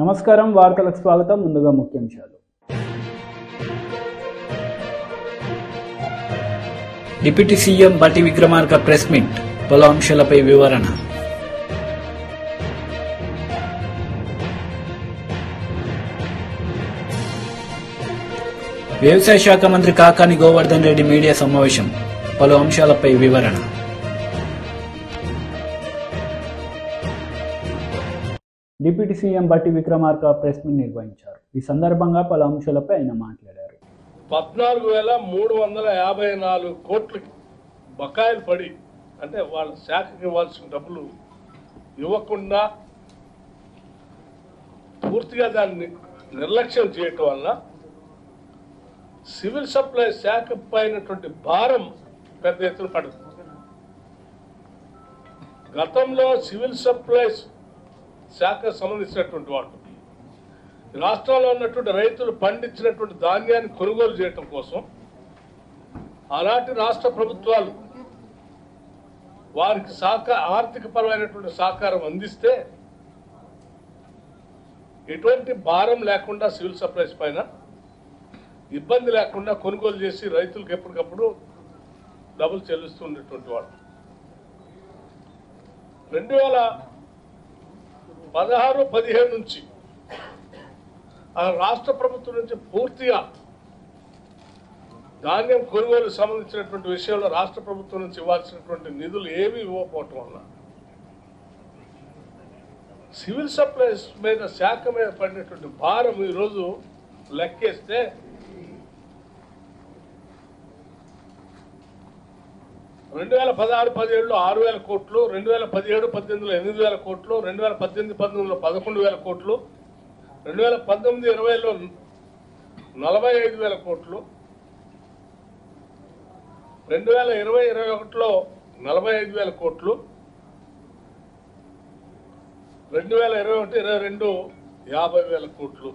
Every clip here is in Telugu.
నమస్కారం వార్తలకు స్వాగతం. ముందుగా ముఖ్యాంశాలు. డిప్యూటీ సీఎం బట్టి విక్రమార్క ప్రెస్ మీట్, పలు అంశాలపై వివరణ. వ్యవసాయ శాఖ మంత్రి కాకాని గోవర్ధన్ రెడ్డి మీడియా సమావేశం, పలు అంశాలపై వివరణ. డిప్యూటీ సీఎం బట్టి విక్రమార్క ప్రెస్ మీట్ నిర్వహించారు. ఈ సందర్భంగా పలు అంశాలపై ఆయన మాట్లాడారు. 14,354 కోట్లు బకాయిలు పడి, అంటే వాళ్ళ శాఖకి ఇవ్వాల్సిన డబ్బులు ఇవ్వకుండా పూర్తిగా దాన్ని నిర్లక్ష్యం చేయటం వల్ల సివిల్ సప్లై శాఖ పైనటువంటి భారం పెద్ద ఎత్తున పడుతుంది. గతంలో సివిల్ సప్లైస్ శాఖ సంబంధించినటువంటి వాళ్ళు రాష్ట్రంలో ఉన్నటువంటి రైతులు పండించినటువంటి ధాన్యాన్ని కొనుగోలు చేయటం కోసం ఆనాటి రాష్ట్ర ప్రభుత్వాలు వారికి ఆర్థిక పరమైనటువంటి సహకారం అందిస్తే ఎటువంటి భారం లేకుండా సివిల్ సప్లైస్ పైన ఇబ్బంది లేకుండా కొనుగోలు చేసి రైతులకు ఎప్పటికప్పుడు డబ్బులు చెల్లిస్తుండేటువంటి వాళ్ళు. 2016-17 నుంచి రాష్ట్ర ప్రభుత్వం నుంచి పూర్తిగా ధాన్యం కొనుగోలు సంబంధించినటువంటి విషయంలో రాష్ట్ర ప్రభుత్వం నుంచి ఇవ్వాల్సినటువంటి నిధులు ఏమీ ఇవ్వకపోవటం వల్ల సివిల్ సప్లైస్ మీద శాఖ మీద పడినటువంటి భారం ఈరోజు లెక్కేస్తే 2016-17లో 6,000 కోట్లు, 2017-18లో 8,000 కోట్లు, 2018-19లో 11,000 కోట్లు, 2019-20లో 45,000 కోట్లు, 2020-21లో 45,000 కోట్లు, 2021-22 50,000 కోట్లు.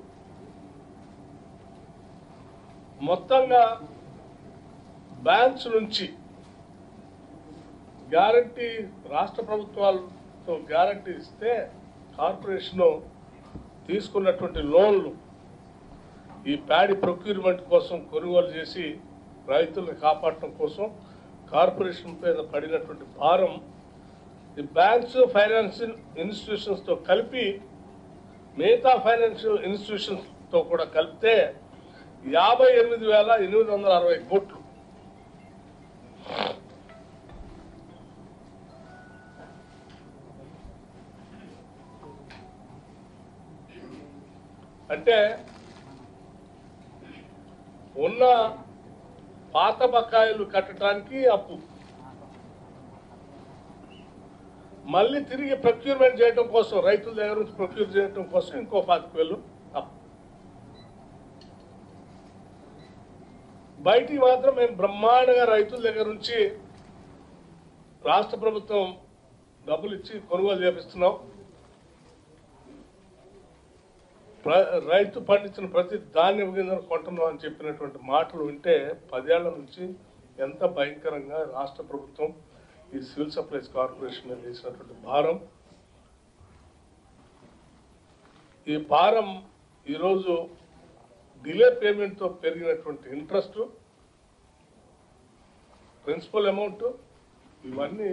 మొత్తంగా బ్యాంక్స్ నుంచి గ్యారంటీ రాష్ట్ర ప్రభుత్వాలతో గ్యారంటీ ఇస్తే కార్పొరేషన్ తీసుకున్నటువంటి లోన్లు ఈ ప్యాడీ ప్రొక్యూర్మెంట్ కోసం కొనుగోలు చేసి రైతులను కాపాడటం కోసం కార్పొరేషన్ మీద పడినటువంటి భారం ఈ బ్యాంక్స్, ఫైనాన్షియల్ ఇన్స్టిట్యూషన్స్తో కలిపి మిగతా ఫైనాన్షియల్ ఇన్స్టిట్యూషన్స్తో కూడా కలిపితే 58,860 కోట్లు. అంటే ఉన్న పాత బకాయిలు కట్టడానికి అప్పు, మళ్ళీ తిరిగి ప్రొక్యూర్మెంట్ చేయడం కోసం రైతుల దగ్గర నుంచి ప్రొక్యూర్ చేయడం కోసం ఇంకో 25,000 అప్పు. బయటికి మాత్రం మేము బ్రహ్మాండంగా రైతుల దగ్గర నుంచి రాష్ట్ర ప్రభుత్వం డబ్బులు ఇచ్చి కొనుగోలు చేపిస్తున్నాం. రైతు పండించిన ప్రతి ధాన్యం గింజను కొంటున్నాం అని చెప్పినటువంటి మాటలు వింటే 10 ఏళ్ల నుంచి ఎంత భయంకరంగా రాష్ట్ర ప్రభుత్వం ఈ సివిల్ సప్లైస్ కార్పొరేషన్ మీద వేసినటువంటి భారం. ఈ భారం ఈరోజు డిలే పేమెంట్తో పెరిగినటువంటి ఇంట్రెస్ట్, ప్రిన్సిపల్ అమౌంట్ ఇవన్నీ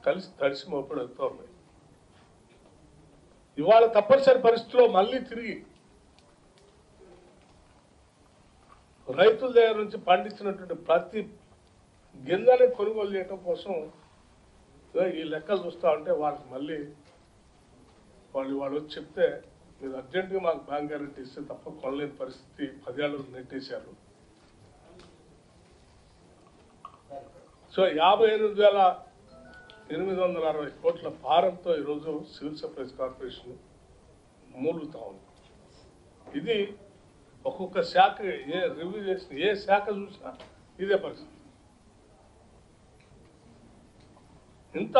కలిసి తడిసి మోపడి వెళ్తూ ఉన్నాయి. ఇవాళ తప్పనిసరి పరిస్థితిలో మళ్ళీ తిరిగి రైతుల దగ్గర నుంచి పండించినటువంటి ప్రతి గింజని కొనుగోలు చేయడం కోసం ఈ లెక్కలు చూస్తూ ఉంటే వాళ్ళకి మళ్ళీ వాళ్ళు వచ్చి చెప్తే మీరు అర్జెంటుగా మాకు బ్యాంక్ గ్యారెంటీ ఇస్తే తప్ప కొనలేని పరిస్థితి 10 ఏళ్ళు నెట్టేశారు. సో 58,860 కోట్ల భారంతో ఈరోజు సివిల్ సప్లైస్ కార్పొరేషన్ మూలుగుతా ఉంది. ఇది ఒక్కొక్క శాఖ రివ్యూ చేసిన ఏ శాఖ చూసినా ఇదే పరిస్థితి. ఇంత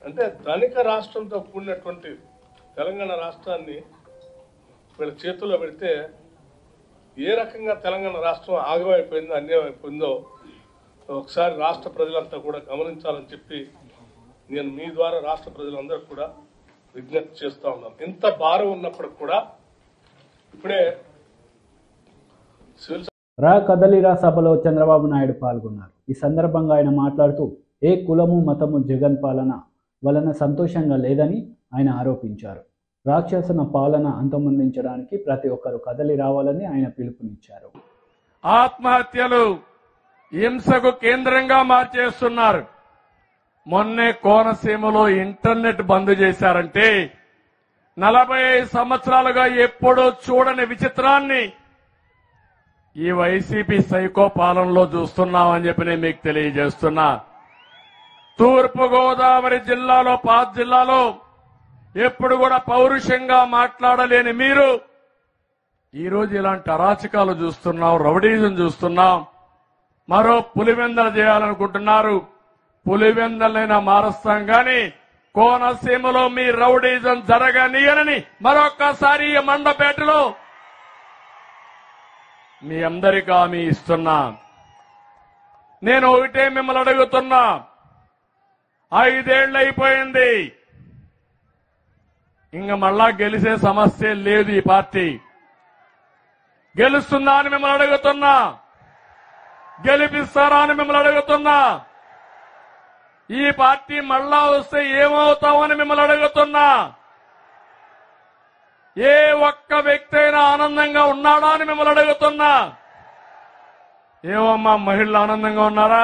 అంటే ధనిక రాష్ట్రంతో కూడినటువంటి తెలంగాణ రాష్ట్రాన్ని వీళ్ళ చేతుల్లో పెడితే ఏ రకంగా తెలంగాణ రాష్ట్రం ఆగమైపోయిందో, అన్యాయం అయిపోయిందో ఒకసారి రాష్ట్ర ప్రజలంతా కూడా గమనించాలని చెప్పి నేను మీ ద్వారా రాష్ట్ర ప్రజలందరూ కూడా విజ్ఞప్తి చేస్తా ఉన్నాను. ఇంత భారం ఉన్నప్పుడు కూడా ఇప్పుడే సివిల్ రా కదలిరా సభలో చంద్రబాబు నాయుడు పాల్గొన్నారు. ఈ సందర్భంగా ఆయన మాట్లాడుతూ ఏ కులము మతము జగన్ పాలన వలన సంతోషంగా లేదని ఆయన ఆరోపించారు. రాక్షసన పాలన అంతమొందించడానికి ప్రతి ఒక్కరూ కదలి రావాలని ఆయన పిలుపునిచ్చారు. ఆత్మహత్యలు హింసకు కేంద్రంగా మార్చేస్తున్నారు. మొన్నే కోనసీమలో ఇంటర్నెట్ బంద్ చేశారంటే 45 సంవత్సరాలుగా ఎప్పుడూ చూడని విచిత్రాన్ని ఈ వైసీపీ సైకో పాలనలో చూస్తున్నామని చెప్పి నేను మీకు తెలియజేస్తున్నా. తూర్పు గోదావరి జిల్లాలో పాత జిల్లాలో ఎప్పుడు కూడా పౌరుషంగా మాట్లాడలేని మీరు ఈరోజు ఇలాంటి అరాచకాలు చూస్తున్నాం, రౌడీజం చూస్తున్నాం. మరో పులివెందల చేయాలనుకుంటున్నారు. పులివెందలైనా మారుస్తాం గాని కోనసీమలో మీ రౌడీజం జరగనీయనని మరొక్కసారి ఈ మండపేటలో మీ అందరికీ హామీ ఇస్తున్నా. నేను ఒకటే మిమ్మల్ని అడుగుతున్నా, 5 ఏళ్ళు అయిపోయింది, ఇంక మళ్ళా గెలిచే సమస్య లేదు. ఈ పార్టీ గెలుస్తుందా అని మిమ్మల్ని అడుగుతున్నా, గెలిపిస్తారా అని మిమ్మల్ని అడుగుతున్నా. ఈ పార్టీ మళ్ళా వస్తే ఏమవుతామని మిమ్మల్ని అడుగుతున్నా. ఏ ఒక్క వ్యక్తి అయినా ఆనందంగా ఉన్నాడా అని మిమ్మల్ని అడుగుతున్నా. ఏమమ్మా మహిళలు ఆనందంగా ఉన్నారా?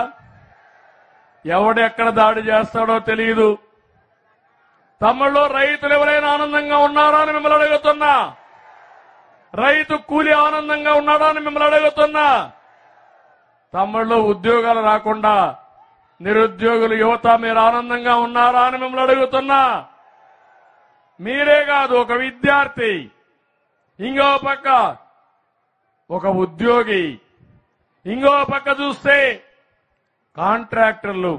ఎవడెక్కడ దాడి చేస్తాడో తెలియదు. తమిళలో రైతులు ఎవరైనా ఆనందంగా ఉన్నారా అని మిమ్మల్ని అడుగుతున్నా. రైతు కూలి ఆనందంగా ఉన్నాడా అని మిమ్మల్ని అడుగుతున్నా. తమిళలో ఉద్యోగాలు రాకుండా నిరుద్యోగులు యువత మీరు ఆనందంగా ఉన్నారా అని మిమ్మల్ని అడుగుతున్నా. మీరే కాదు, ఒక విద్యార్థి, ఇంకో పక్క ఒక ఉద్యోగి, ఇంకో పక్క చూస్తే కాంట్రాక్టర్లు,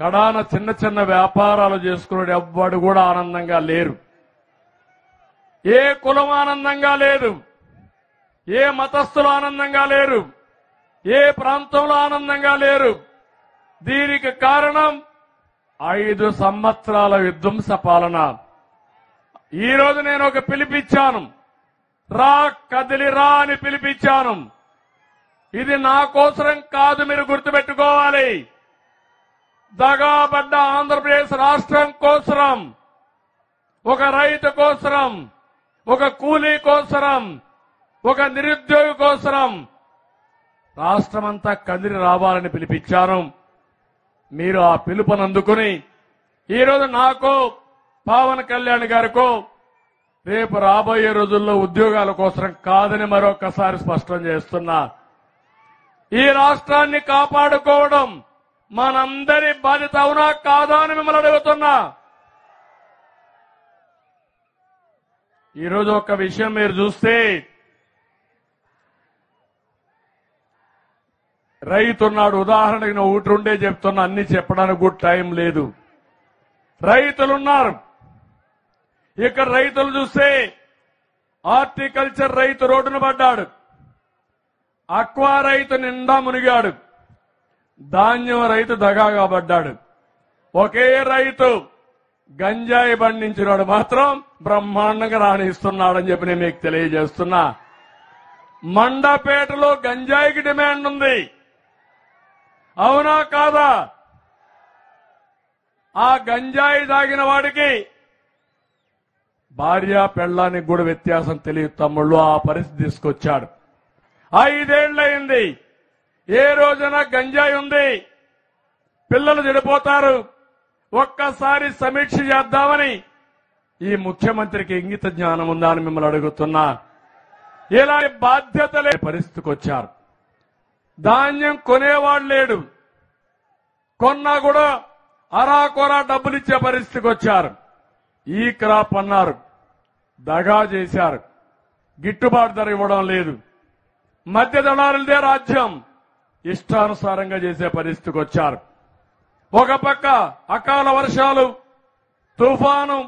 కడాన చిన్న చిన్న వ్యాపారాలు చేసుకునే ఎవ్వడు కూడా ఆనందంగా లేరు. ఏ కులం ఆనందంగా లేదు, ఏ మతస్థులు ఆనందంగా లేరు, ఏ ప్రాంతంలో ఆనందంగా లేరు. దీనికి కారణం 5 సంవత్సరాల విధ్వంస పాలన. ఈ రోజు నేను ఒక పిలిపిచ్చాను, రా కదిలి రా అని పిలిపించాను. ఇది నా కోసరం కాదు, మీరు గుర్తుపెట్టుకోవాలి. దగాబడ్డ ఆంధ్రప్రదేశ్ రాష్ట్రం కోసరం, ఒక రైతు కోసరం, ఒక కూలీ కోసరం, ఒక నిరుద్యోగి కోసరం రాష్ట్రమంతా కదిలి రావాలని పిలిపించాను. మీరు ఆ పిలుపుని అందుకుని ఈరోజు నాకు, పవన్ కళ్యాణ్ గారికో రేపు రాబోయే రోజుల్లో ఉద్యోగాల కోసం కాదని మరొకసారి స్పష్టం చేస్తున్నా. ఈ రాష్ట్రాన్ని కాపాడుకోవడం మనందరి బాధ్యత, అవునా కాదా అని మిమ్మల్ని అడుగుతున్నా. ఈరోజు ఒక విషయం మీరు చూస్తే, రైతున్నాడు, ఉదాహరణకి నేను ఒకటి ఉండే చెప్తున్నా, అన్ని చెప్పడానికి కూడా టైం లేదు. రైతులున్నారు. ఇక్కడ రైతులు చూస్తే హార్టికల్చర్ రైతు రోడ్డున పడ్డాడు, అక్వా రైతు నిండా మునిగాడు, ధాన్యం రైతు దగాగా పడ్డాడు. ఒకే రైతు గంజాయి పండించినాడు మాత్రం బ్రహ్మాండంగా రాణిస్తున్నాడని చెప్పి నేను మీకు తెలియజేస్తున్నా. మండపేటలో గంజాయికి డిమాండ్ ఉంది, అవునా కాదా? ఆ గంజాయి తాగిన వాడికి భార్య పెళ్ళానికి కూడా వ్యత్యాసం తెలియదు తమ్ముళ్ళు. ఆ పరిస్థితి తీసుకొచ్చాడు. 5 ఏళ్లయింది, ఏ రోజున గంజాయి ఉంది, పిల్లలు చెడిపోతారు. ఒక్కసారి సమీక్ష చేద్దామని ఈ ముఖ్యమంత్రికి ఇంగిత జ్ఞానం ఉందా అని మిమ్మల్ని అడుగుతున్నా. ఇలాంటి బాధ్యత లేని పరిస్థితికి వచ్చారు. ధాన్యం కొనేవాడు లేడు, కొన్నా కూడా అరాకొరా డబ్బులు ఇచ్చే పరిస్థితికి వచ్చారు. ఈ క్రాప్ అన్నారు, దగా చేశారు, గిట్టుబాటు ధర ఇవ్వడం లేదు. మధ్య దళారులదే రాజ్యం, ఇష్టానుసారంగా చేసే పరిస్థితికి వచ్చారు. ఒక పక్క అకాల వర్షాలు, తుఫాను,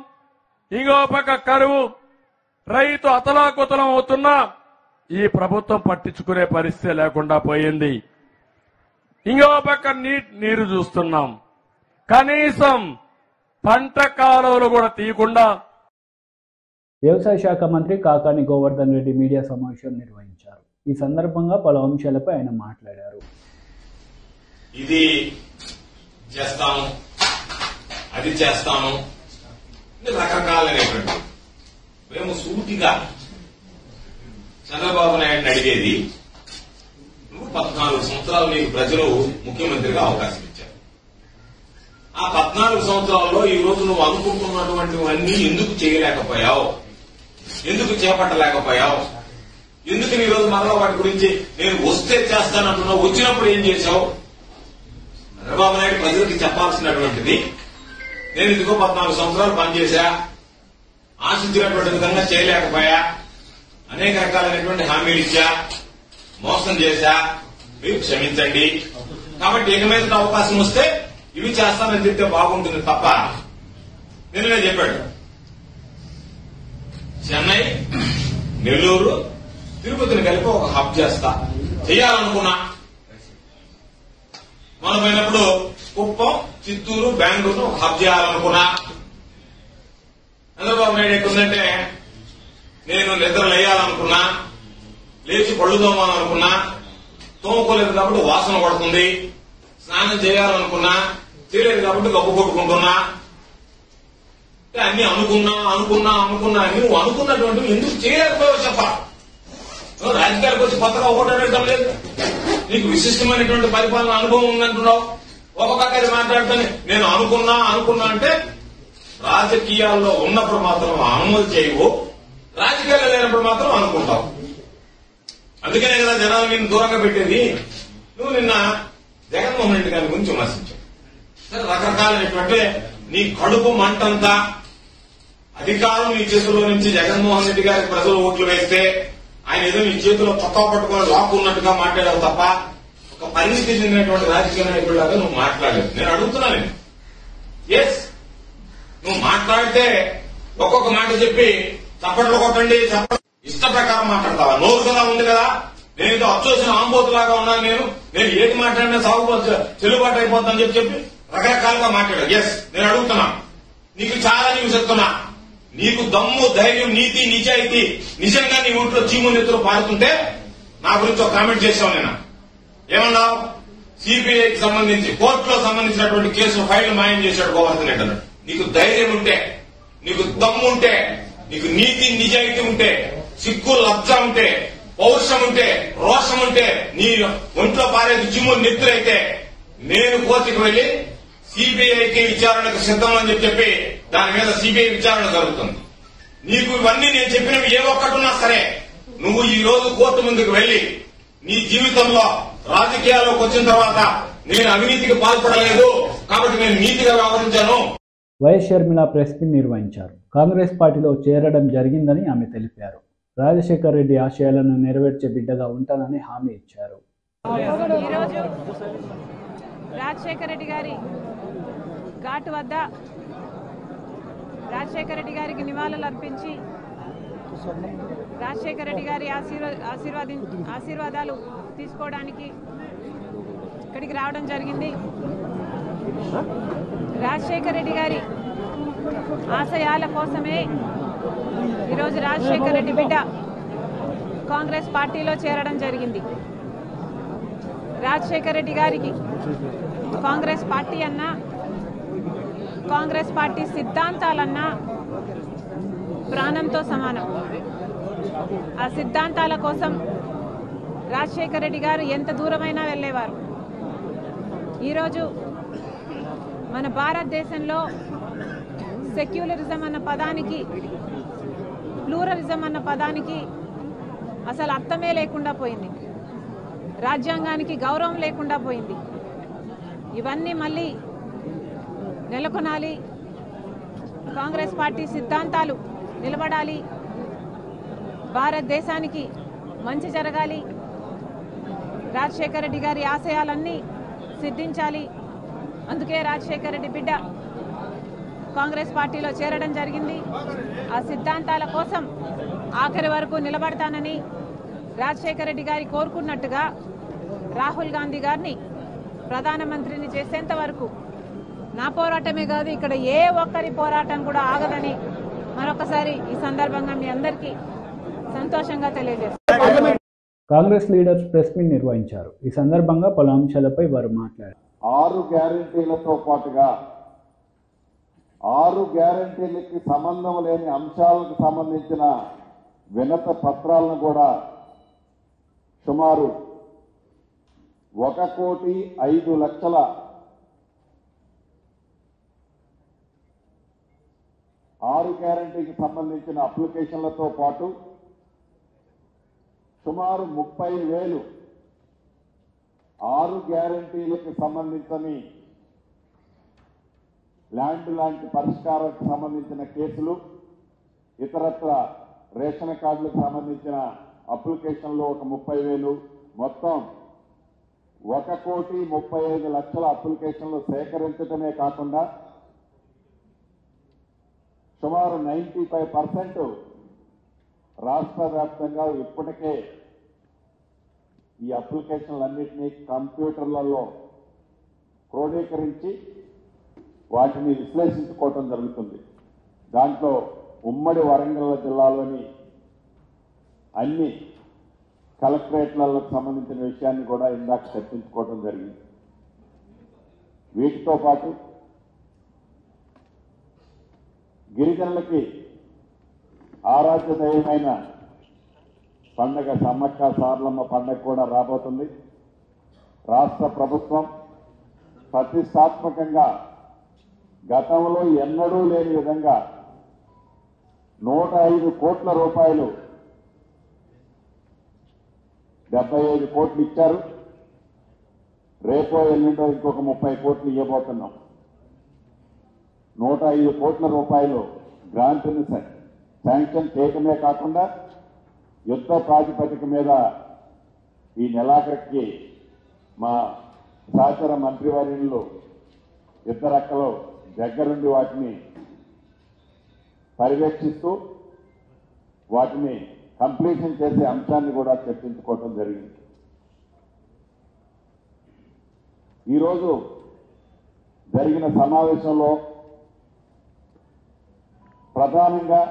ఇంకో పక్క కరువు, రైతు అతలాకుతలం అవుతున్నా ఈ ప్రభుత్వం పట్టించుకునే పరిస్థితి లేకుండా పోయింది. ఇంకో పక్క నీరు చూస్తున్నాం, కనీసం పంట కాలువలు కూడా తీయకుండా వ్యవసాయ శాఖ మంత్రి కాకాని గోవర్ధన్ రెడ్డి మీడియా సమావేశం నిర్వహించారు. ఈ సందర్భంగా పలు అంశాలపై ఆయన మాట్లాడారు. ఇది చేస్తాము, అది చేస్తాము, రకరకాలైనటువంటి మేము సూటిగా చంద్రబాబు నాయుడిని అడిగేది, నువ్వు 14 సంవత్సరాలు నీకు ప్రజలు ముఖ్యమంత్రిగా అవకాశం ఇచ్చారు. ఆ 14 సంవత్సరాల్లో ఈ రోజు నువ్వు అనుకుంటున్నటువంటివన్నీ ఎందుకు చేయలేకపోయావు, ఎందుకు చేపట్టలేకపోయావు, ఎందుకు ఈ రోజు మరలా వాటి గురించి నేను వస్తే చేస్తానంటున్నావు, వచ్చినప్పుడు ఏం చేశావు? చంద్రబాబు నాయుడు ప్రజలకి చెప్పాల్సినటువంటిది, నేను ఇదిగో 14 సంవత్సరాలు పనిచేశా, ఆశించినటువంటి విధంగా చేయలేకపోయా, అనేక రకాలైనటువంటి హామీలు ఇచ్చా, మోసం చేశా, మీరు క్షమించండి, కాబట్టి ఇక మీద అవకాశం వస్తే ఇవి చేస్తానని చెప్తే బాగుంటుంది తప్ప నిన్ననే చెప్పాడు చెన్నై, నెల్లూరు, తిరుపతిని కలిపి ఒక హబ్ చేస్తా చేయాలనుకున్నా. మనం పోయినప్పుడు కుప్పం, చిత్తూరు, బెంగళూరు ఒక హబ్ చేయాలనుకున్నా. చంద్రబాబు నాయుడు ఎట్టుందంటే, నేను నిద్ర లేయాలనుకున్నా, లేచి పళ్ళు తోమాలనుకున్నా, తోముకోలేదు కాబట్టి వాసన పడుతుంది, స్నానం చేయాలనుకున్నా, చేయలేదు కాబట్టి గబ్బు కొట్టుకుంటున్నా, అన్ని అనుకున్నా నువ్వు అనుకున్నటువంటి ఎందుకు చేయలేకపోయావు చెప్పాలి. రాజకీయాలకు వచ్చి కొత్తగా ఒకటం లేదు, నీకు విశిష్టమైనటువంటి పరిపాలన అనుభవం ఉందంటున్నావు. ఒక పక్క మాట్లాడుతానే నేను అనుకున్నా అంటే రాజకీయాల్లో ఉన్నప్పుడు మాత్రం అమలు చేయవు, రాజకీయాల్లో లేనప్పుడు మాత్రం అనుకుంటావు. అందుకనే కదా జనాలు నేను దూరంగా పెట్టేది. నువ్వు నిన్న జగన్మోహన్ రెడ్డి గారి గురించి విమర్శించావు. సరే, రకరకాలైనటువంటి నీ కడుపు మంటంతా అధికారం నీ చేతుల్లో నుంచి జగన్మోహన్ రెడ్డి గారికి ప్రజలు ఓట్లు వేస్తే ఆయన ఏదో నీ చేతిలో చొక్కా పట్టుకుని లాక్కున్నట్టుగా మాట్లాడావు తప్ప ఒక పరిస్థితి చెందినటువంటి రాజకీయ నాయకుడిలాగా నువ్వు మాట్లాడలేదు. నేను అడుగుతున్నాను, ఎస్ నువ్వు మాట్లాడితే ఒక్కొక్క మాట చెప్పి చప్పట్లు కొట్టండి, ఇష్ట ప్రకారం మాట్లాడతావా? నోరు కదా ఉంది కదా, నేను ఏదో అచ్చోసిన ఆంబోతులాగా ఉన్నాను, నేను ఏది మాట్లాడినా సాగు చెల్లుబాటు అయిపోతుందని చెప్పి రకరకాలుగా మాట్లాడావు. ఎస్ నేను అడుగుతున్నా, నీకు చాలా న్యూస్ చెప్తున్నా, నీకు దమ్ము, ధైర్యం, నీతి, నిజాయితీ నిజంగా నీ ఒంట్లో చీము నెత్తులు పారుతుంటే నా గురించి ఒక కామెంట్ చేశావు. నేను ఏమన్నావు? సిబిఐకి సంబంధించి కోర్టులో సంబంధించినటువంటి కేసులు ఫైళ్లు మాయం చేశాడు గోవర్ధన్ రెడ్డి అన్నాడు. నీకు ధైర్యం ఉంటే, నీకు దమ్ము ఉంటే, నీకు నీతి నిజాయితీ ఉంటే, సిగ్గు లజ్జ ఉంటే, పౌరుషం ఉంటే, రోషం ఉంటే, నీ ఒంట్లో పారేది చిమ్ము నెత్తులైతే నేను కోర్టుకు వెళ్లి సిబిఐకి విచారణకు సిద్ధం అని చెప్పి దాని మీద సిబిఐ విచారణ జరుగుతుంది. నీకు ఇవన్నీ నేను చెప్పినవి ఏ ఒక్కటున్నా సరే నువ్వు ఈ రోజు కోర్టు ముందుకు వెళ్లి నీ జీవితంలో రాజకీయాల్లోకి వచ్చిన తర్వాత నేను అవినీతికి పాల్పడలేదు కాబట్టి నేను నీతిగా వ్యవహరించాను. వైఎస్ షర్మిల ప్రెస్ మీట్ నిర్వహించారు. కాంగ్రెస్ పార్టీలో చేరడం జరిగిందని ఆమె తెలిపారు. రాజశేఖర్ రెడ్డి ఆశయాలను నెరవేర్చే బిడ్డగా ఉంటానని హామీ ఇచ్చారు. ఈరోజు రాజశేఖర్ రెడ్డి గారి ఘాటు వద్ద రాజశేఖర్ రెడ్డి గారికి నివాళులు అర్పించి రాజశేఖర్ రెడ్డి గారి ఆశీర్వాదాలు తీసుకోవడానికి ఇక్కడికి రావడం జరిగింది. రాజశేఖర్ రెడ్డి గారి ఆశయాల కోసమే ఈరోజు రాజశేఖర్ రెడ్డి బిడ్డ కాంగ్రెస్ పార్టీలో చేరడం జరిగింది. రాజశేఖర్ రెడ్డి గారికి కాంగ్రెస్ పార్టీ అన్నా, కాంగ్రెస్ పార్టీ సిద్ధాంతాలన్నా ప్రాణంతో సమానం. ఆ సిద్ధాంతాల కోసం రాజశేఖర్ రెడ్డి గారు ఎంత దూరమైనా వెళ్ళేవారు. ఈరోజు మన భారతదేశంలో సెక్యులరిజం అన్న పదానికి, ప్లూరలిజం అన్న పదానికి అసలు అర్థమే లేకుండా పోయింది. రాజ్యాంగానికి గౌరవం లేకుండా పోయింది. ఇవన్నీ మళ్ళీ నెలకొనాలి, కాంగ్రెస్ పార్టీ సిద్ధాంతాలు నిలబడాలి, భారతదేశానికి మంచి జరగాలి, రాజశేఖర్ రెడ్డి గారి ఆశయాలన్నీ సిద్ధించాలి. అందుకే రాజశేఖర్ రెడ్డి బిడ్డ కాంగ్రెస్ పార్టీలో చేరడం జరిగింది. ఆ సిద్ధాంతాల కోసం ఆఖరి వరకు నిలబడతానని రాజశేఖర్ రెడ్డి గారి కోరుకున్నట్టుగా రాహుల్ గాంధీ గారిని ప్రధానమంత్రిని చేసేంత వరకు నా పోరాటమే కాదు, ఇక్కడ ఏ ఒక్కరి పోరాటం కూడా ఆగదని మరొకసారి ఈ సందర్భంగా మీ అందరికీ సంతోషంగా తెలియజేస్తాను. కాంగ్రెస్ లీడర్స్ ప్రెస్ మీట్ నిర్వహించారు. ఈ సందర్భంగా పలు అంశాలపై వారు మాట్లాడారు. 6 గ్యారెంటీలతో పాటుగా 6 గ్యారెంటీలకి సంబంధం లేని అంశాలకు సంబంధించిన వినత పత్రాలను కూడా సుమారు 1,05,00,000 6 గ్యారెంటీకి సంబంధించిన అప్లికేషన్లతో పాటు సుమారు 30,000 6 గ్యారెంటీలకు సంబంధించిన ల్యాండ్ లాంటి పరిష్కారానికి సంబంధించిన కేసులు, ఇతరత్ర రేషన్ కార్డులకు సంబంధించిన అప్లికేషన్లు ఒక 30,000, మొత్తం 1,35,00,000 అప్లికేషన్లు సేకరించడమే కాకుండా సుమారు 95% రాష్ట్ర వ్యాప్తంగా ఇప్పటికే ఈ అప్లికేషన్లన్నింటినీ కంప్యూటర్లలో క్రోడీకరించి వాటిని విశ్లేషించుకోవటం జరుగుతుంది. దాంట్లో ఉమ్మడి వరంగల్ జిల్లాలోని అన్ని కలెక్టరేట్లకు సంబంధించిన విషయాన్ని కూడా ఇందాక చర్చించుకోవటం జరిగింది. వీటితో పాటు గిరిజనులకి ఆరాధ్య దైవమైన పండగ సమ్మక్క సారలమ్మ పండగ కూడా రాబోతుంది. రాష్ట్ర ప్రభుత్వం ప్రతిష్టాత్మకంగా గతంలో ఎన్నడూ లేని విధంగా 105 కోట్ల రూపాయలు 75 కోట్లు ఇచ్చారు. రేపో ఎల్లుండో ఇంకొక 30 కోట్లు ఇవ్వబోతున్నాం. 105 కోట్ల రూపాయలు గ్రాంట్ని శాంక్షన్ చేయటమే కాకుండా యుద్ధ ప్రాతిపదిక మీద ఈ నెలాఖరికి మా సహచర మంత్రివర్యులు ఇద్దరక్కలు దగ్గరుండి వాటిని పర్యవేక్షిస్తూ వాటిని కంప్లీషన్ చేసే అంశాన్ని కూడా చర్చించుకోవడం జరిగింది. ఈరోజు జరిగిన సమావేశంలో ప్రధానంగా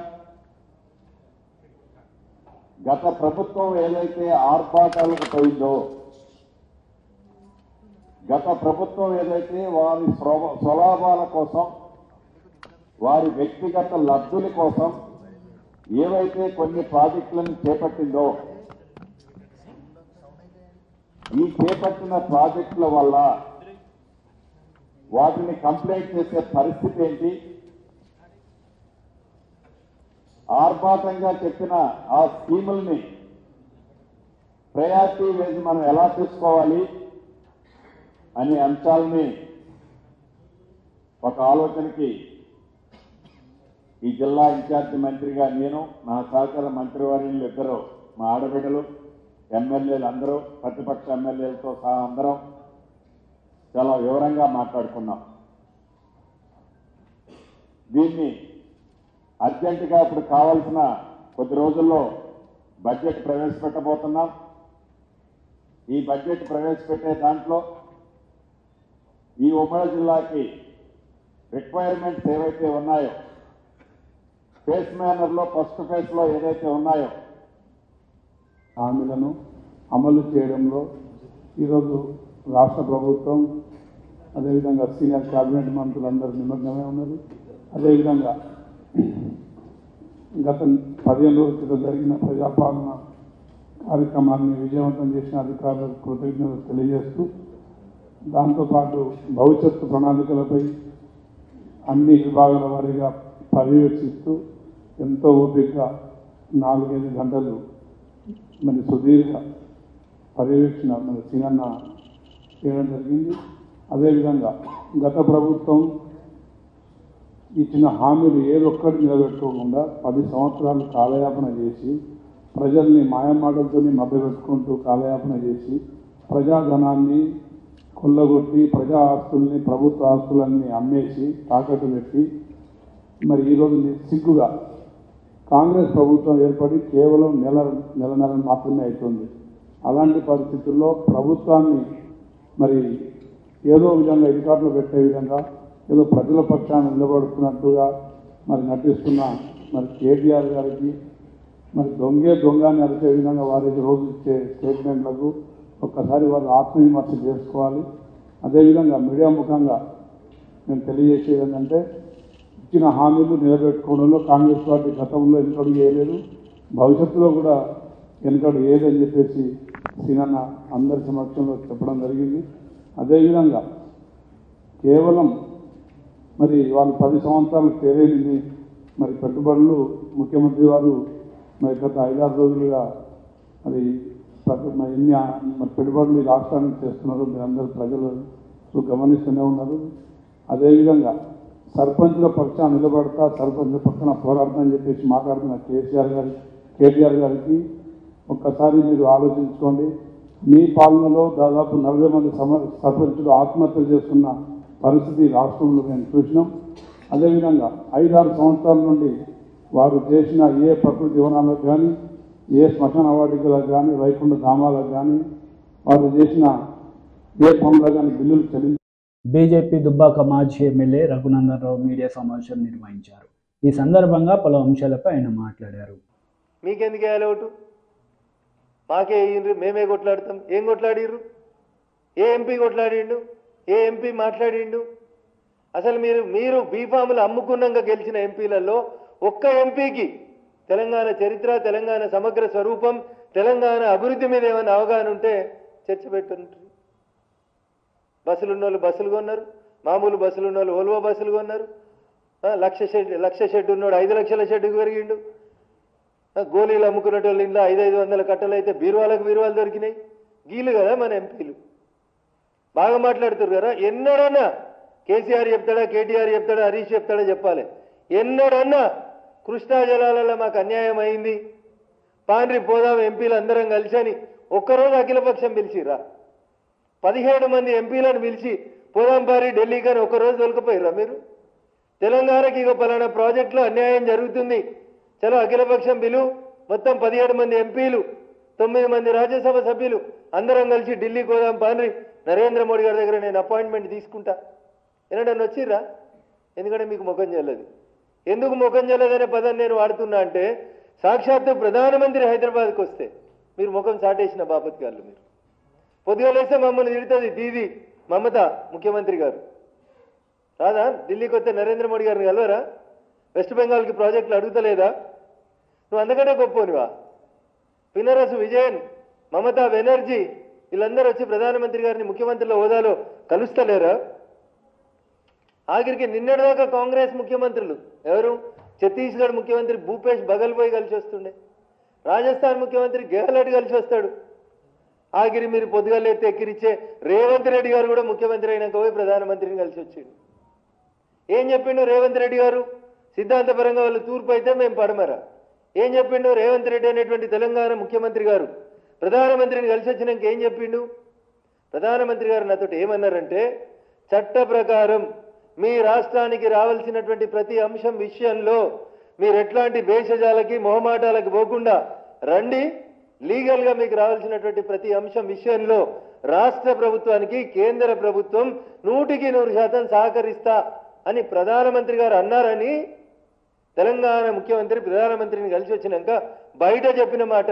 గత ప్రభుత్వం ఏదైతే ఆర్భాటాలకు పోయిందో, గత ప్రభుత్వం ఏదైతే వారి స్వలాభాల కోసం, వారి వ్యక్తిగత లబ్ధుల కోసం ఏవైతే కొన్ని ప్రాజెక్టులను చేపట్టిందో, ఈ చేపట్టిన ప్రాజెక్టుల వల్ల వాటిని కంప్లీట్ చేసే పరిస్థితి ఏంటి, ఆర్భాటంగా చెప్పిన ఆ స్కీముల్ని ప్రయారిటీ వేసి మనం ఎలా తీసుకోవాలి అనే అంశాలని ఒక ఆలోచనకి ఈ జిల్లా ఇన్ఛార్జి మంత్రిగా నేను, నా సహచర మంత్రివర్యులు ఇద్దరు, మా ఆడబిడ్డలు, ఎమ్మెల్యేలు అందరూ, ప్రతిపక్ష ఎమ్మెల్యేలతో సహా అందరం చాలా వివరంగా మాట్లాడుకున్నాం. దీన్ని అర్జెంటుగా ఇప్పుడు కావాల్సిన కొద్ది రోజుల్లో బడ్జెట్ ప్రవేశపెట్టబోతున్నాం. ఈ బడ్జెట్ ప్రవేశపెట్టే దాంట్లో ఈ ఉమ్మడి జిల్లాకి రిక్వైర్మెంట్స్ ఏవైతే ఉన్నాయో, ఫేస్ మేనర్లో ఫస్ట్ ఫేజ్లో ఏదైతే ఉన్నాయో హామీలను అమలు చేయడంలో ఈరోజు రాష్ట్ర ప్రభుత్వం, అదేవిధంగా సీనియర్ కేబినెట్ మంత్రులందరూ నిమగ్నమై ఉన్నారు. అదేవిధంగా గత 15 రోజుల క్రితం జరిగిన ప్రజాపాలన కార్యక్రమాన్ని విజయవంతం చేసిన అధికారులకు కృతజ్ఞతలు తెలియజేస్తూ, దాంతోపాటు భవిష్యత్తు ప్రణాళికలపై అన్ని విభాగాల వారీగా పర్యవేక్షిస్తూ ఎంతో ఓపికగా 4-5 గంటలు మరి సుదీర్ఘ పర్యవేక్షణ మన సీనన్న చేయడం జరిగింది. అదేవిధంగా గత ప్రభుత్వం ఇచ్చిన హామీలు ఏదొక్కటి నిలబెట్టుకోకుండా 10 సంవత్సరాలు కాలయాపన చేసి, ప్రజల్ని మాయమాటలతో మభ్యపెట్టుకుంటూ కాలయాపన చేసి, ప్రజాధనాన్ని కొల్లగొట్టి, ప్రజా ఆస్తుల్ని, ప్రభుత్వ ఆస్తులన్నీ అమ్మేసి తాకట్టు పెట్టి, మరి ఈరోజు సిగ్గుగా కాంగ్రెస్ ప్రభుత్వం ఏర్పడి కేవలం నెల మాత్రమే అవుతుంది. అలాంటి పరిస్థితుల్లో ప్రభుత్వాన్ని మరి ఏదో విధంగా ఇరికాట్లో పెట్టే విధంగా, ఏదో ప్రజల పక్షాన్ని నిలబడుతున్నట్టుగా మరి నటిస్తున్న మరి కేటీఆర్ గారికి మరి దొంగ అని అరిచే విధంగా వారికి రోజు ఇచ్చే స్టేట్మెంట్లకు ఒక్కసారి వారు ఆత్మవిమర్శ చేసుకోవాలి. అదేవిధంగా మీడియా ముఖంగా నేను తెలియజేసేది ఏంటంటే ఇచ్చిన హామీలు నిలబెట్టుకోవడంలో కాంగ్రెస్ పార్టీ గతంలో వెనుకడు చేయలేదు, భవిష్యత్తులో కూడా వెనుకడు ఏదని చెప్పేసి సీనన్న అందరి సమక్షంలో చెప్పడం జరిగింది. అదేవిధంగా కేవలం మరి వాళ్ళు 10 సంవత్సరాలు తెలియనిది మరి పెట్టుబడులు ముఖ్యమంత్రి వారు మరి గత 5-6 రోజులుగా మరి ఎన్ని మరి పెట్టుబడులు రాష్ట్రానికి చేస్తున్నారు, మీరందరూ ప్రజలు గమనిస్తూనే ఉన్నారు. అదేవిధంగా సర్పంచుల పక్షాన్ని నిలబడతా సర్పంచుల పక్కన పోరాడతానని చెప్పేసి మాట్లాడుతున్న కేటీఆర్ గారికి ఒక్కసారి మీరు ఆలోచించుకోండి. మీ పాలనలో దాదాపు 40 మంది సర్పంచులు ఆత్మహత్యలు చేస్తున్న పరిస్థితి రాష్ట్రంలో మేము చూసినాం. అదేవిధంగా 5-6 సంవత్సరాల నుండి వారు చేసిన ఏ ప్రకృతి వనాలకు కానీ, ఏ శ్మశాన వాటికలకు కానీ, వైకుంఠ ధామాలకు కానీ, వారు చేసిన ఏ పనులకు కానీ బిల్లులు చెల్లించారు. బీజేపీ దుబ్బాక మాజీ ఎమ్మెల్యే రఘునందన్ రావు మీడియా సమావేశం నిర్వహించారు. ఈ సందర్భంగా పలు అంశాలపై ఆయన మాట్లాడారు. మీకెందుకు వేయాలి ఓటు? మాకే వేయండ్రు, మేమే కొట్లాడతాం. ఏం కొట్లాడిర్రు? ఏ ఎంపీ కొట్లాడిండు? ఏ ఎంపీ మాట్లాడిండు? అసలు మీరు బీఫాములు అమ్ముకున్నాక గెలిచిన ఎంపీలలో ఒక్క ఎంపీకి తెలంగాణ చరిత్ర, తెలంగాణ సమగ్ర స్వరూపం, తెలంగాణ అభివృద్ధి మీద ఏమైనా అవగాహన ఉంటే చర్చ పెట్టుంటారు. బస్సులు ఉన్నోళ్ళు బస్సులు కొన్నారు, మామూలు బస్సులు ఉన్నోళ్ళు ఓల్వో బస్సులు కొన్నారు. లక్ష షెడ్ ఉన్నాడు 5 లక్షల షెడ్డుకు పెరిగిండు. గోళీలు అమ్ముకునేటోళ్ళు ఇంట్లో 500 కట్టలు అయితే బీరువాలు దొరికినాయి. గీలు కదా మన ఎంపీలు. బాగా మాట్లాడుతారు కదా. ఎన్నడన్నా కేసీఆర్ చెప్తాడా, కేటీఆర్ చెప్తాడా, హరీష్ చెప్తాడా చెప్పాలి. ఎన్నడన్నా కృష్ణా జలాలలో మాకు అన్యాయం అయింది, పాండ్రి పోదాం ఎంపీలు అందరం కలిసి అని ఒక్కరోజు అఖిలపక్షం పిలిచిరా? 17 మంది ఎంపీలను పిలిచి పోదాం పారి ఢిల్లీకి అని ఒక్కరోజు దొరికిపోయిరా మీరు? తెలంగాణకి ఇక పలానా ప్రాజెక్టులో అన్యాయం జరుగుతుంది, చలో అఖిలపక్షం పిలువు, మొత్తం 17 మంది ఎంపీలు, 9 మంది రాజ్యసభ సభ్యులు అందరం కలిసి ఢిల్లీకి పోదాం పాండ్రి, నరేంద్ర మోడీ గారి దగ్గర నేను అపాయింట్మెంట్ తీసుకుంటా. ఎన్నడన్నా వచ్చిర్రా? ఎందుకంటే మీకు ముఖం చెల్లదు. ఎందుకు ముఖం చెల్లదనే పదం నేను వాడుతున్నా అంటే, సాక్షాత్తు ప్రధానమంత్రి హైదరాబాద్కి వస్తే మీరు ముఖం చాటేసిన బాపత్కారులు. మీరు పొద్దుగాలేస్తే మమ్మల్ని తిడుతుంది దీది మమత ముఖ్యమంత్రి గారు. రాదా? ఢిల్లీకి వస్తే నరేంద్ర మోడీ గారిని కలవరా? వెస్ట్ బెంగాల్కి ప్రాజెక్టులు అడుగుతలేదా? నువ్వు అందుకంటే గొప్పనివా? పినరసు విజయన్, మమతా బెనర్జీ వీళ్ళందరూ వచ్చి ప్రధానమంత్రి గారిని ముఖ్యమంత్రుల హోదాలో కలుస్తలేరా? ఆఖరికి నిన్నటిదాకా కాంగ్రెస్ ముఖ్యమంత్రులు ఎవరు? ఛత్తీస్గఢ్ ముఖ్యమంత్రి భూపేష్ బగల్ పోయి కలిసి వస్తుండే, రాజస్థాన్ ముఖ్యమంత్రి గెహ్లోట్ కలిసి వస్తాడు. ఆఖరి మీరు పొద్దుగాలైతే ఎక్కిరిచ్చే రేవంత్ రెడ్డి గారు కూడా ముఖ్యమంత్రి అయినాక పోయి ప్రధానమంత్రిని కలిసి వచ్చిండు. ఏం చెప్పిండు రేవంత్ రెడ్డి గారు? సిద్ధాంతపరంగా వాళ్ళు తూర్పు అయితే మేము పడమరా. ఏం చెప్పిండు రేవంత్ రెడ్డి అనేటువంటి తెలంగాణ ముఖ్యమంత్రి గారు? ప్రధానమంత్రిని కలిసి వచ్చినాక ఏం చెప్పిండు? ప్రధానమంత్రి గారు నాతో ఏమన్నారంటే, చట్ట ప్రకారం మీ రాష్ట్రానికి రావాల్సినటువంటి ప్రతి అంశం విషయంలో మీరు ఎట్లాంటి భేషజాలకి మొహమాటాలకు పోకుండా రండి, లీగల్గా మీకు రావాల్సినటువంటి ప్రతి అంశం విషయంలో రాష్ట్ర ప్రభుత్వానికి కేంద్ర ప్రభుత్వం 100% సహకరిస్తా అని ప్రధానమంత్రి గారు అన్నారని తెలంగాణ ముఖ్యమంత్రి ప్రధానమంత్రిని కలిసి వచ్చినాక బయట చెప్పిన మాట.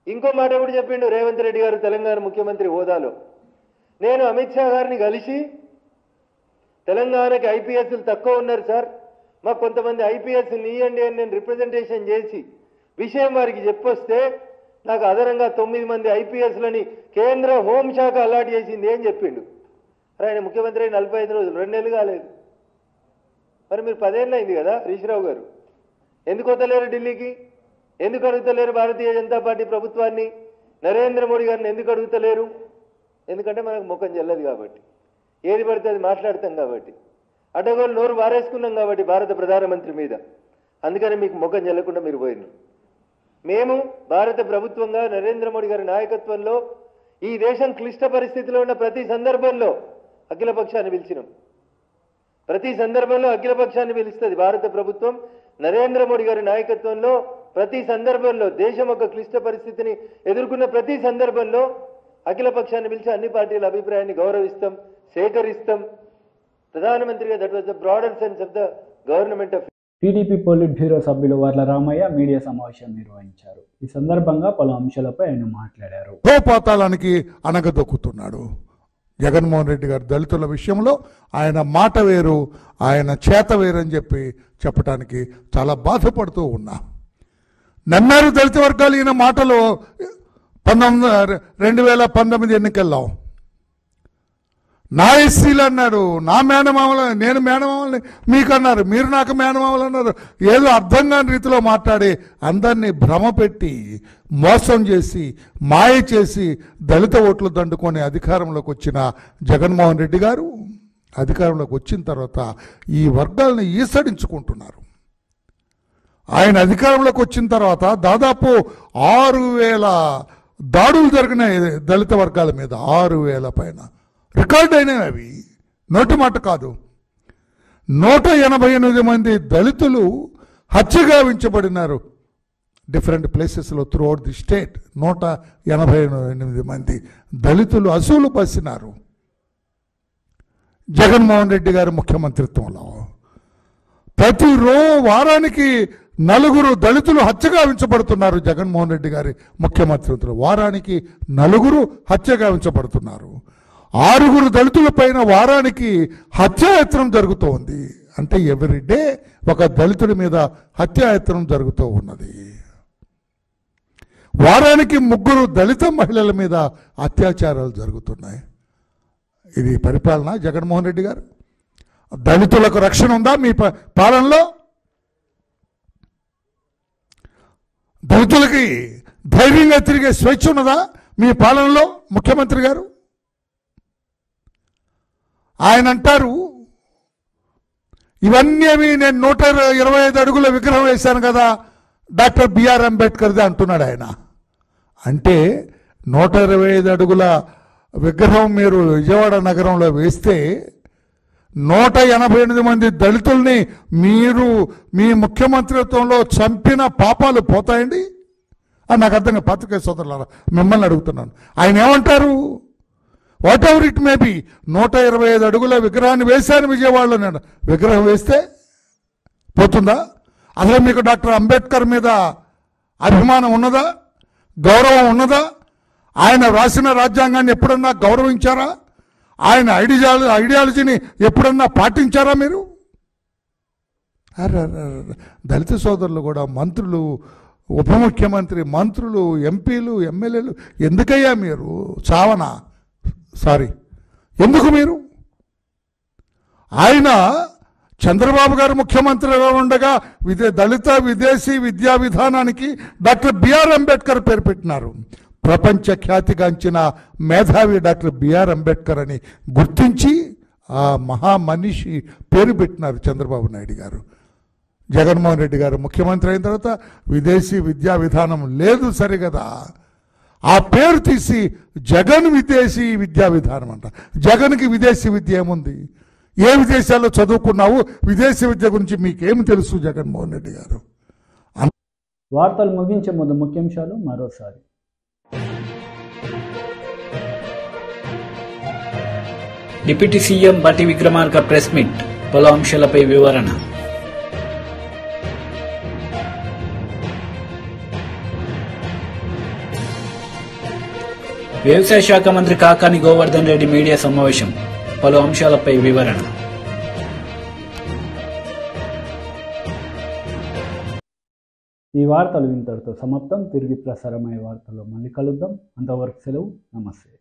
ఇంకో మాట కూడా చెప్పిండు రేవంత్ రెడ్డి గారు తెలంగాణ ముఖ్యమంత్రి హోదాలో. నేను అమిత్ షా గారిని కలిసి తెలంగాణకి ఐపీఎస్లు తక్కువ ఉన్నారు సార్, మాకు కొంతమంది ఐపీఎస్లు ఇవ్వండి అని నేను రిప్రజెంటేషన్ చేసి విషయం వారికి చెప్పొస్తే నాకు అదనంగా 9 మంది ఐపీఎస్లని కేంద్ర హోంశాఖ అలాట్ చేసింది అని చెప్పిండు. ఆయన ముఖ్యమంత్రి 45 రోజులు, 2 నెలలు కాలేదు. మరి మీరు 10 ఏళ్ళు అయింది కదా హరీశ్రావు గారు, ఎందుకు వద్దలేరు ఢిల్లీకి? ఎందుకు అడుగుతలేరు భారతీయ జనతా పార్టీ ప్రభుత్వాన్ని? నరేంద్ర మోడీ గారిని ఎందుకు అడుగుతలేరు? ఎందుకంటే మనకు ముఖం చెల్లదు కాబట్టి, ఏది పడితే అది మాట్లాడతాం కాబట్టి, అడ్డగోలు నోరు వారేసుకున్నాం కాబట్టి భారత ప్రధానమంత్రి మీద. అందుకని మీకు ముఖం చెల్లకుండా మీరు పోయినారు. మేము భారత ప్రభుత్వంగా నరేంద్ర మోడీ గారి నాయకత్వంలో ఈ దేశం క్లిష్ట పరిస్థితిలో ఉన్న ప్రతి సందర్భంలో అఖిలపక్షాన్ని పిలిచినాం. ప్రతి సందర్భంలో అఖిలపక్షాన్ని పిలుస్తుంది భారత ప్రభుత్వం. నరేంద్ర మోడీ గారి నాయకత్వంలో ప్రతి సందర్భంలో దేశం ఒక క్లిష్ట పరిస్థితిని ఎదుర్కొన్న ప్రతి సందర్భంలో అఖిలపక్షాన్ని పిలిచి అన్ని పార్టీల అభిప్రాయాన్ని గౌరవిస్తాం, సేకరిస్తాం. ప్రధానమంత్రిగా that was the broader sense of the government of TDP polit bureau సభ్యులు వర్ల రామయ్య మీడియా సమావేశం నిర్వహించారు. ఈ సందర్భంగా పలు అంశాలపై ఆయన మాట్లాడారు. గోపాతాళానికి అనగదొక్కుతున్నాడు జగన్మోహన్ రెడ్డి గారు. దళితుల విషయంలో ఆయన మాట వేరు, ఆయన చేత వేరు అని చెప్పడానికి చాలా బాధపడుతూ ఉన్నా. నమ్మారు దళిత వర్గాలు ఈయన మాటలు. 2019 ఎన్నికల్లో నా ఎస్సీలు అన్నాడు, నా మేనమామలు, నేను మేనమామల్ని మీకు అన్నారు, మీరు నాకు మేనమామలు అన్నారు. ఏదో అర్థం కాని రీతిలో మాట్లాడి అందరినీ భ్రమ పెట్టి మోసం చేసి మాయ చేసి దళిత ఓట్లు దండుకొని అధికారంలోకి వచ్చిన జగన్మోహన్ రెడ్డి గారు అధికారంలోకి వచ్చిన తర్వాత ఈ వర్గాలను ఈసడించుకుంటున్నారు. ఆయన అధికారంలోకి వచ్చిన తర్వాత దాదాపు 6,000 దాడులు జరిగినాయి దళిత వర్గాల మీద. 6,000 పైన రికార్డ్ అయినాయి. అవి నోటి మాట కాదు. 188 మంది దళితులు హత్యగావించబడినారు డిఫరెంట్ ప్లేసెస్లో త్రూఅవుట్ ది స్టేట్. 188 మంది దళితులు అసూలు పసినారు జగన్మోహన్ రెడ్డి గారి ముఖ్యమంత్రిత్వంలో. ప్రతి వారానికి 4 దళితులు హత్యగావించబడుతున్నారు జగన్మోహన్ రెడ్డి గారి ముఖ్యమంత్రిత్వంలో. వారానికి 4 హత్యగావించబడుతున్నారు. 6 దళితుల పైన వారానికి హత్యాయత్నం జరుగుతోంది. అంటే ఎవ్రీడే ఒక దళితుడి మీద హత్యాయత్నం జరుగుతూ ఉన్నది. వారానికి 3 దళిత మహిళల మీద అత్యాచారాలు జరుగుతున్నాయి. ఇది పరిపాలన జగన్మోహన్ రెడ్డి గారు? దళితులకు రక్షణ ఉందా మీ పాలనలో? దళితులకి ధైర్యంగా తిరిగే స్వేచ్ఛ ఉన్నదా మీ పాలనలో ముఖ్యమంత్రి గారు? ఆయన అంటారు ఇవన్నీ నేను 125 అడుగుల విగ్రహం వేశాను కదా డాక్టర్ బిఆర్ అంబేద్కర్ది అంటున్నాడు ఆయన. అంటే 125 అడుగుల విగ్రహం మీరు విజయవాడ నగరంలో వేస్తే 188 మంది దళితుల్ని మీరు మీ ముఖ్యమంత్రిత్వంలో చంపిన పాపాలు పోతాయండి అని నాకు అర్థంగా. పత్రికా సోదరులారా మిమ్మల్ని అడుగుతున్నాను. ఆయన ఏమంటారు? What ever it may be, 125 అడుగుల విగ్రహాన్ని వేశాను విజయవాడలో. నేను విగ్రహం వేస్తే పోతుందా? అసలు మీకు డాక్టర్ అంబేద్కర్ మీద అభిమానం ఉన్నదా? గౌరవం ఉన్నదా? ఆయన రాసిన రాజ్యాంగాన్ని ఎప్పుడన్నా గౌరవించారా? ఆయన ఐడియాలజీని ఎప్పుడన్నా పాటించారా మీరు? దళిత సోదరులు కూడా మంత్రులు, ఉప ముఖ్యమంత్రి, మంత్రులు, ఎంపీలు, ఎమ్మెల్యేలు ఎందుకయ్యా మీరు చావనా? ఎందుకు మీరు? ఆయన చంద్రబాబు గారు ముఖ్యమంత్రిగా ఉండగా దళిత విదేశీ విద్యా విధానానికి డాక్టర్ బిఆర్ అంబేద్కర్ పేరు పెట్టినారు. ప్రపంచ ఖ్యాతిగాంచిన మేధావి డాక్టర్ బిఆర్ అంబేద్కర్ అని గుర్తించి ఆ మహామనిషి పేరు పెట్టినారు చంద్రబాబు నాయుడు గారు. జగన్మోహన్ రెడ్డి గారు ముఖ్యమంత్రి అయిన తర్వాత విదేశీ విద్యా విధానం లేదు సరిగదా, ఆ పేరు తీసి జగన్ విదేశీ విద్యా విధానం అంట. జగన్కి విదేశీ విద్య ఏముంది? ఏ విదేశాల్లో చదువుకున్నావు? విదేశీ విద్య గురించి మీకేం తెలుసు జగన్మోహన్ రెడ్డి గారు? వార్తలు ముగించే ముందు ముఖ్యాంశాలు మరోసారి. డిప్యూటీ సీఎం బట్టి విక్రమార్క ప్రెస్ మీట్, పలు అంశాలపై వివరణ. వ్యవసాయ శాఖ మంత్రి కాకాని గోవర్ధన్ రెడ్డి మీడియా సమావేశం, పలు అంశాలపై వివరణ. ఈ వార్తలు ఇంతటితో సమాప్తం. తిరిగి ప్రసారమయ్యే వార్తల్లో మళ్ళీ కలుద్దాం. అంతవరకు సెలవు. నమస్తే.